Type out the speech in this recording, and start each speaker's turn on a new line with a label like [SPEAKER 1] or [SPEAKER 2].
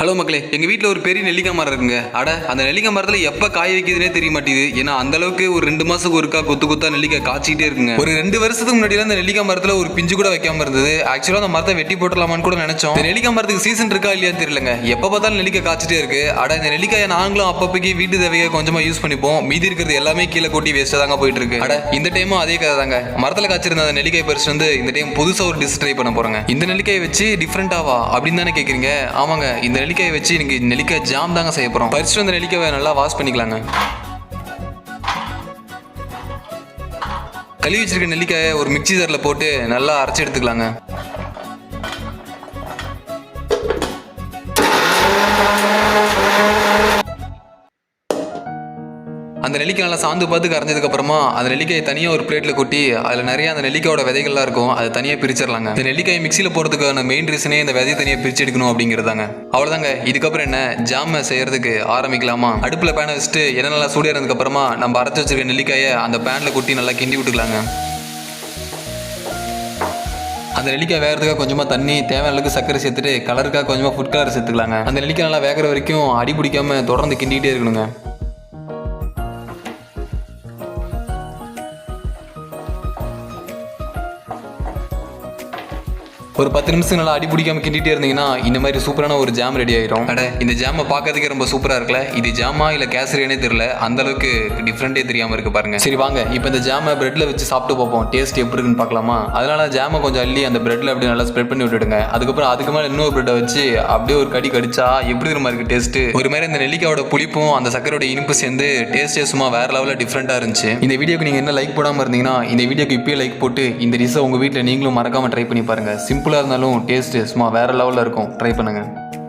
[SPEAKER 1] Hello மக்களே, எங்கள் வீட்டில் ஒரு பெரிய நெல்லிக்காய் மரம் இருக்குங்க. அந்த நெல்லிக்காய் மரத்தில் எப்போ காய வைக்கிறதுனே தெரிய மாட்டேங்குது. ஏன்னா அந்த அளவுக்கு ஒரு 2 மாதத்துக்கு ஒருக்கா கொத்தா நெல்லிக்காய் காய்ச்சிக்கிட்டே இருக்குங்க. ஒரு 2 வருஷத்துக்கு முன்னாடிலாம் அந்த நெல்லிக்காய் மரத்தில் ஒரு பிஞ்சு கூட வைக்காம இருந்தது. ஆக்சுவலாக அந்த மரத்தை வெட்டி போட்டலாமான்னு கூட நினைச்சோம். இந்த நெல்லிக்காய் மரத்துக்கு சீசன் இருக்கா இல்லையான்னு தெரியலங்க. எப்போ பார்த்தாலும் நெல்லிக்காய் காய்ச்சிட்டே இருக்கு. இந்த நெல்லிக்காயை நாங்களும் அப்பப்போக்கு வீட்டு தேவையை கொஞ்சமாக யூஸ் பண்ணிப்போம். மீதி இருக்கிறது எல்லாமே கீழே கொட்டி வேஸ்ட்டாக தாங்க போயிட்டு இருக்கு. இந்த டைமும் அதே கதை தாங்க. மரத்தில் காய்ச்சிருந்த அந்த நெல்லிக்காய் பறிச்சு வந்து இந்த டைம் புதுசாக ஒரு டிஷ் ட்ரை பண்ண போறாங்க. இந்த நெல்லிக்காயை வச்சு டிஃப்ரெண்டாவா அப்படின்னு தானே கேட்குறீங்க? ஆமாங்க, இந்த நெல்லிக்காயை வச்சு எனக்கு நெல்லிக்காய் ஜாம் தாங்க செய்ய போறோம். பறிச்சுட்டு வந்த நெல்லிக்காயை நல்லா வாஷ் பண்ணிக்கலாங்க. கழுவி வச்சிருக்க நெல்லிக்காயை ஒரு மிக்சி ஜார்ல போட்டு நல்லா அரைச்சி எடுத்துக்கலாங்க. அந்த நெல்லிக்காய் நல்லா சாந்து பார்த்து கரைஞ்சதுக்கு அப்புறமா அந்த நெல்லிக்காயை தனியாக ஒரு பிளேட்ல கொட்டி அதில் நிறைய அந்த நெல்லிக்காயோட விதைகள்லாம் இருக்கும், அதை தனியாக பிரிச்சிடலாங்க. இந்த நெல்லிக்காய் மிக்சியில் போகிறதுக்கான மெயின் ரீசனே இந்த விதையை தனியாக பிரிச்சு எடுக்கணும் அப்படிங்கிறதாங்க. அவ்வளோதாங்க. இதுக்கப்புறம் என்ன, ஜாம் செய்யறதுக்கு ஆரம்பிக்கலாமா? அடுப்பில் பேனை வச்சுட்டு எண்ணெய் நல்லா சூடிறதுக்கு அப்புறமா நம்ம அரைச்சி வச்சிருக்க நெல்லிக்காயை அந்த பேனில் கொட்டி நல்லா கிண்டி விட்டுக்கலாங்க. அந்த நெல்லிக்காய் வேகிறதுக்காக கொஞ்சமாக தண்ணி, தேவையான அளவுக்கு சர்க்கரை சேர்த்துட்டு கலருக்காக கொஞ்சமாக ஃபுட் கலர் சேர்த்துக்கலாங்க. அந்த நெல்லிக்காய் நல்லா வேகிற வரைக்கும் அடி பிடிக்காம தொடர்ந்து கிண்டிகிட்டே இருக்கணுங்க. ஒரு 10 நிமிஷம் நல்லா அடி பிடிக்காம கிண்டிட்டே இருந்தீங்கன்னா இந்த மாதிரி சூப்பரான ஒரு ஜாம் ரெடி ஆயிரும். இந்த ஜாமை பார்க்கறதுக்கு ரொம்ப சூப்பரா இருக்குல்ல. இது ஜாமா இல்ல கேசரியானே தெரியல, அந்த அளவுக்கு டிஃப்ரெண்டே தெரியாம இருக்கு பாருங்க. சரி வாங்க, இப்போ இந்த ஜாமை பிரெட்ல வச்சு சாப்பிட்டு பார்ப்போம். டேஸ்ட் எப்படி இருக்குன்னு பார்க்கலாமா? அதனால ஜாமை கொஞ்சம் அள்ளி அந்த பிரெட்ல அப்படியே நல்லா ஸ்ப்ரெட் பண்ணி விட்டுடுங்க. அதுக்கப்புறம் அதுக்கு மேலே இன்னொரு பிரெட்டை வச்சு அப்படியே ஒரு கடி கடிச்சா எப்படி இருமா இருக்கு டேஸ்ட். ஒரு மாதிரி இந்த நெல்லிக்காயோட புளிப்பும் அந்த சக்கரோட இனிப்பு சேர்ந்து டேஸ்டே சும்மா வேற லெவலில் டிஃப்ரெண்டா இருந்துச்சு. இந்த வீடியோக்கு நீங்க என்ன லைக் போடாம இருந்தீங்கன்னா இந்த வீடியோக்கு இப்பயே லைக் போட்டு இந்த டிஷ்ஷை உங்க வீட்டில் நீங்களும் மறக்காம ட்ரை பண்ணி பாருங்க. சிம்பிளா இருந்தாலும் டேஸ்ட் சும்மா வேற லெவல்ல இருக்கும். ட்ரை பண்ணுங்க.